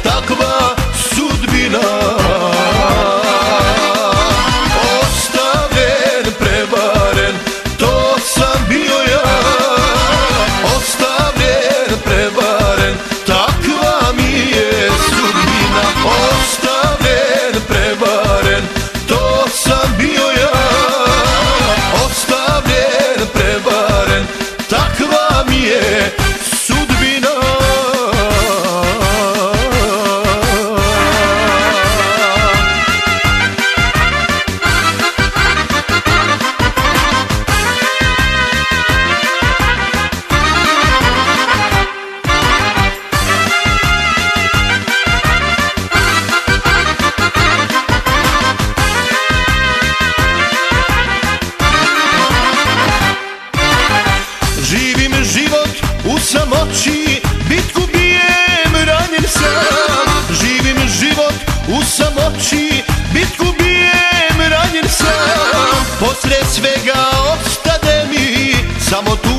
takva sudbina. Ostavljen, prevaren, to sam bio ja. Ostavljen, prevaren, takva mi je sudbina. Ostavljen, prevaren, to sam bio ja. Ostavljen, prevaren, takva mi je sudbina. Živim život u samoći, bitku bijem, ranjen sam. Živim život u samoći, bitku bijem, ranjen sam. Posle svega ostade mi samo tu